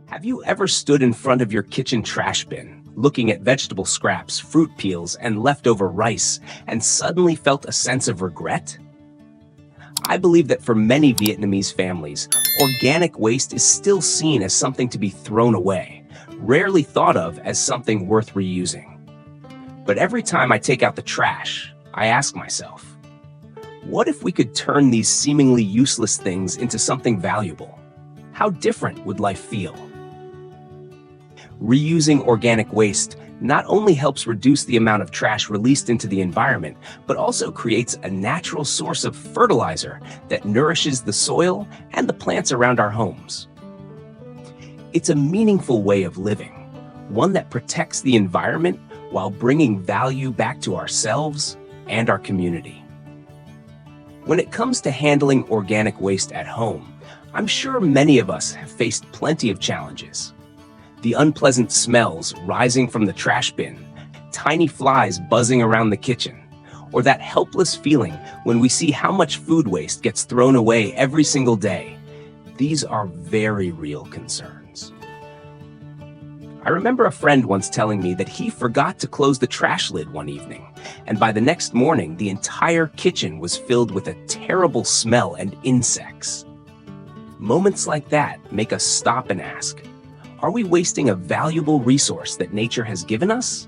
Have you ever stood in front of your kitchen trash bin, looking at vegetable scraps, fruit peels, and leftover rice, and suddenly felt a sense of regret? I believe that for many Vietnamese families, organic waste is still seen as something to be thrown away, rarely thought of as something worth reusing. But every time I take out the trash, I ask myself, what if we could turn these seemingly useless things into something valuable? How different would life feel? Reusing organic waste not only helps reduce the amount of trash released into the environment, but also creates a natural source of fertilizer that nourishes the soil and the plants around our homes. It's a meaningful way of living, one that protects the environment while bringing value back to ourselves and our community. When it comes to handling organic waste at home, I'm sure many of us have faced plenty of challenges. The unpleasant smells rising from the trash bin, tiny flies buzzing around the kitchen, or that helpless feeling when we see how much food waste gets thrown away every single day. These are very real concerns. I remember a friend once telling me that he forgot to close the trash lid one evening, and by the next morning, the entire kitchen was filled with a terrible smell and insects. Moments like that make us stop and ask, are we wasting a valuable resource that nature has given us?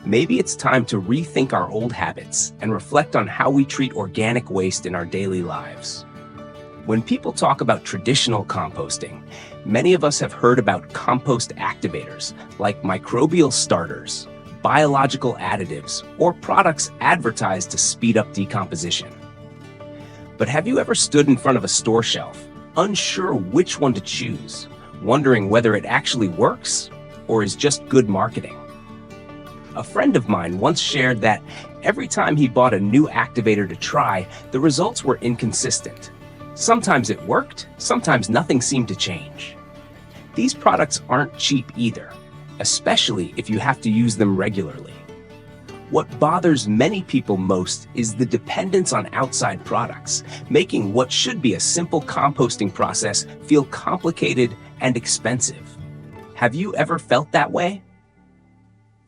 Maybe it's time to rethink our old habits and reflect on how we treat organic waste in our daily lives. When people talk about traditional composting, many of us have heard about compost activators like microbial starters, biological additives, or products advertised to speed up decomposition. But have you ever stood in front of a store shelf, unsure which one to choose, wondering whether it actually works or is just good marketing? A friend of mine once shared that every time he bought a new activator to try, the results were inconsistent. Sometimes it worked, sometimes nothing seemed to change. These products aren't cheap either, especially if you have to use them regularly. What bothers many people most is the dependence on outside products, making what should be a simple composting process feel complicated and expensive. Have you ever felt that way?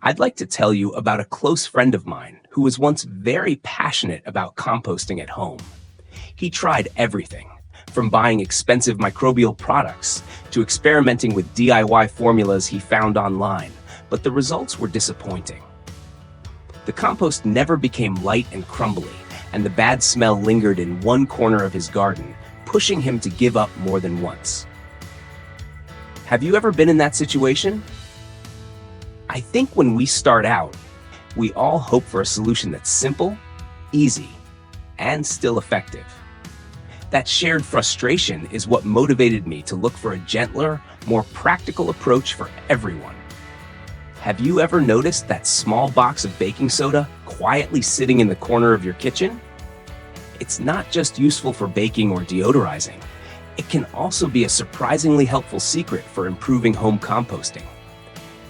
I'd like to tell you about a close friend of mine who was once very passionate about composting at home. He tried everything, from buying expensive microbial products to experimenting with DIY formulas he found online, but the results were disappointing. The compost never became light and crumbly, and the bad smell lingered in one corner of his garden, pushing him to give up more than once. Have you ever been in that situation? I think when we start out, we all hope for a solution that's simple, easy, and still effective. That shared frustration is what motivated me to look for a gentler, more practical approach for everyone. Have you ever noticed that small box of baking soda quietly sitting in the corner of your kitchen? It's not just useful for baking or deodorizing. It can also be a surprisingly helpful secret for improving home composting.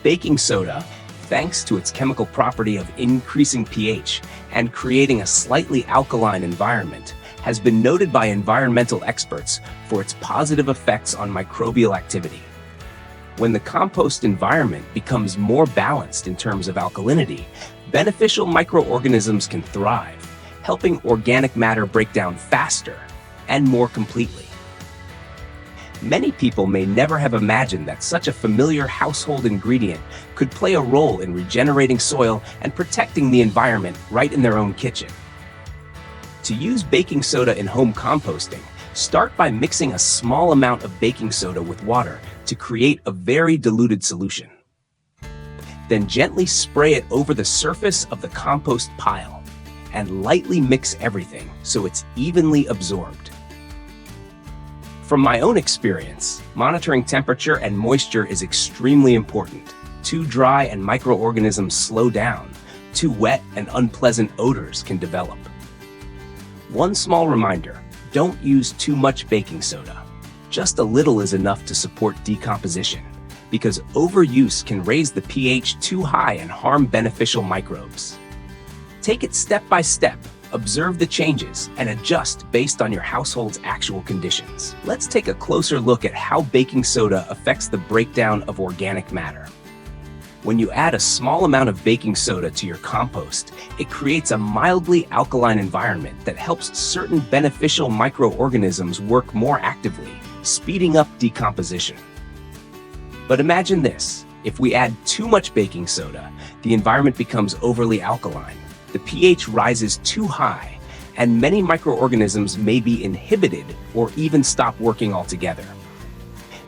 Baking soda, thanks to its chemical property of increasing pH and creating a slightly alkaline environment, has been noted by environmental experts for its positive effects on microbial activity. When the compost environment becomes more balanced in terms of alkalinity, beneficial microorganisms can thrive, helping organic matter break down faster and more completely. Many people may never have imagined that such a familiar household ingredient could play a role in regenerating soil and protecting the environment right in their own kitchen. To use baking soda in home composting, start by mixing a small amount of baking soda with water to create a very diluted solution. Then gently spray it over the surface of the compost pile and lightly mix everything so it's evenly absorbed. From my own experience, monitoring temperature and moisture is extremely important. Too dry and microorganisms slow down. Too wet and unpleasant odors can develop. One small reminder, don't use too much baking soda. Just a little is enough to support decomposition, because overuse can raise the pH too high and harm beneficial microbes. Take it step by step, Observe the changes and adjust based on your household's actual conditions. Let's take a closer look at how baking soda affects the breakdown of organic matter. When you add a small amount of baking soda to your compost, it creates a mildly alkaline environment that helps certain beneficial microorganisms work more actively, speeding up decomposition. But imagine this: if we add too much baking soda, the environment becomes overly alkaline. The pH rises too high, and many microorganisms may be inhibited or even stop working altogether.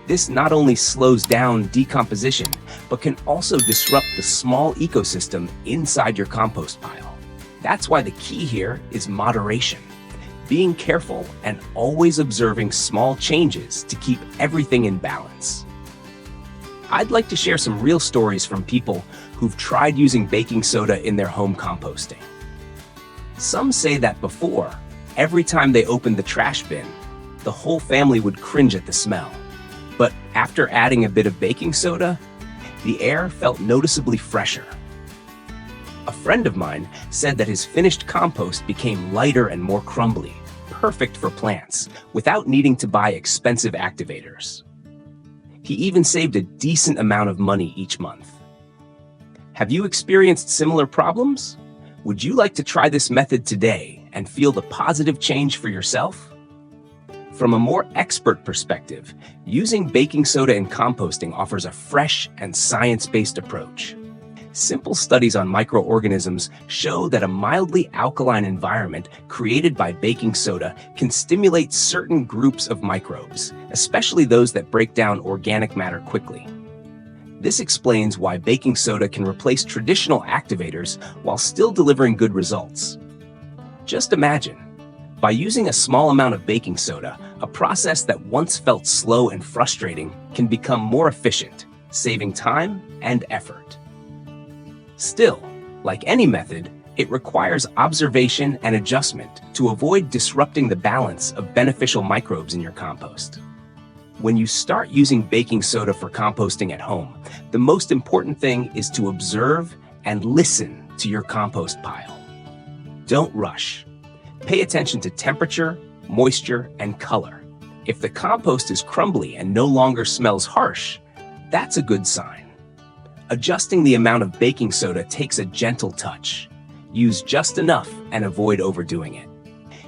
This not only slows down decomposition, but can also disrupt the small ecosystem inside your compost pile. That's why the key here is moderation, being careful and always observing small changes to keep everything in balance. I'd like to share some real stories from people who've tried using baking soda in their home composting. Some say that before, every time they opened the trash bin, the whole family would cringe at the smell. But after adding a bit of baking soda, the air felt noticeably fresher. A friend of mine said that his finished compost became lighter and more crumbly, perfect for plants, without needing to buy expensive activators. He even saved a decent amount of money each month. Have you experienced similar problems? Would you like to try this method today and feel the positive change for yourself? From a more expert perspective, using baking soda in composting offers a fresh and science-based approach. Simple studies on microorganisms show that a mildly alkaline environment created by baking soda can stimulate certain groups of microbes, especially those that break down organic matter quickly. This explains why baking soda can replace traditional activators while still delivering good results. Just imagine, by using a small amount of baking soda, a process that once felt slow and frustrating can become more efficient, saving time and effort. Still, like any method, it requires observation and adjustment to avoid disrupting the balance of beneficial microbes in your compost. When you start using baking soda for composting at home, the most important thing is to observe and listen to your compost pile. Don't rush. Pay attention to temperature, moisture, and color. If the compost is crumbly and no longer smells harsh, that's a good sign. Adjusting the amount of baking soda takes a gentle touch. Use just enough and avoid overdoing it.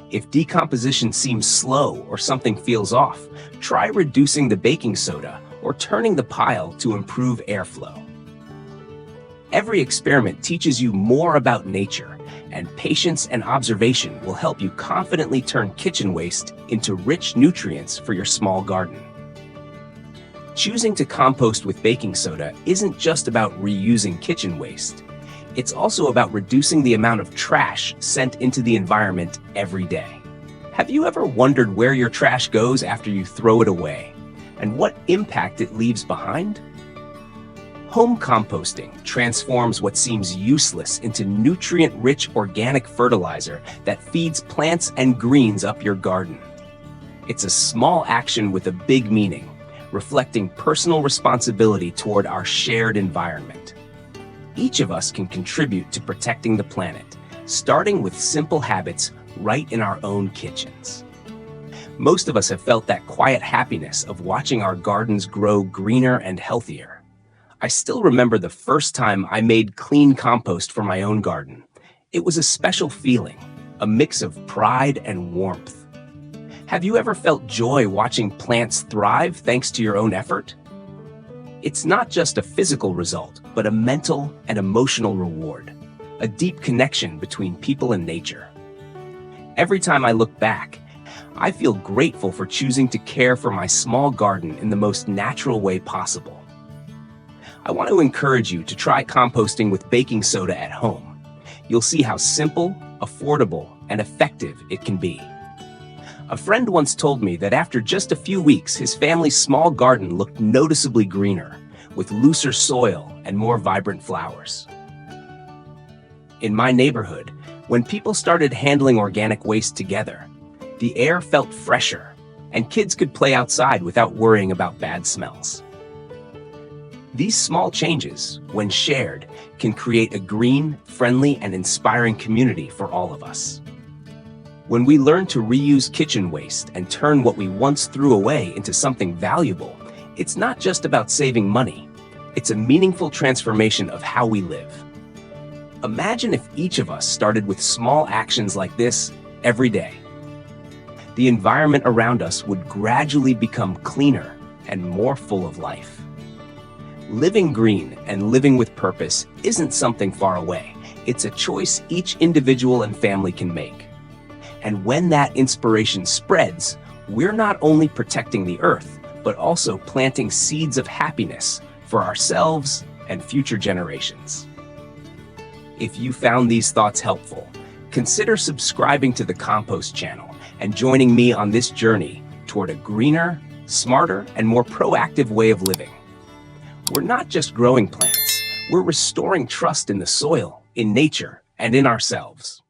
If decomposition seems slow or something feels off, try reducing the baking soda or turning the pile to improve airflow. Every experiment teaches you more about nature, and patience and observation will help you confidently turn kitchen waste into rich nutrients for your small garden. Choosing to compost with baking soda isn't just about reusing kitchen waste. It's also about reducing the amount of trash sent into the environment every day. Have you ever wondered where your trash goes after you throw it away, and what impact it leaves behind? Home composting transforms what seems useless into nutrient-rich organic fertilizer that feeds plants and greens up your garden. It's a small action with a big meaning, reflecting personal responsibility toward our shared environment. Each of us can contribute to protecting the planet, starting with simple habits right in our own kitchens. Most of us have felt that quiet happiness of watching our gardens grow greener and healthier. I still remember the first time I made clean compost for my own garden. It was a special feeling, a mix of pride and warmth. Have you ever felt joy watching plants thrive thanks to your own effort? It's not just a physical result, but a mental and emotional reward, a deep connection between people and nature. Every time I look back, I feel grateful for choosing to care for my small garden in the most natural way possible. I want to encourage you to try composting with baking soda at home. You'll see how simple, affordable, and effective it can be. A friend once told me that after just a few weeks, his family's small garden looked noticeably greener, with looser soil and more vibrant flowers. In my neighborhood, when people started handling organic waste together, the air felt fresher, and kids could play outside without worrying about bad smells. These small changes, when shared, can create a green, friendly, and inspiring community for all of us. When we learn to reuse kitchen waste and turn what we once threw away into something valuable, it's not just about saving money. It's a meaningful transformation of how we live. Imagine if each of us started with small actions like this every day. The environment around us would gradually become cleaner and more full of life. Living green and living with purpose isn't something far away. It's a choice each individual and family can make. And when that inspiration spreads, we're not only protecting the earth, but also planting seeds of happiness for ourselves and future generations. If you found these thoughts helpful, consider subscribing to the Compost channel and joining me on this journey toward a greener, smarter, and more proactive way of living. We're not just growing plants, we're restoring trust in the soil, in nature, and in ourselves.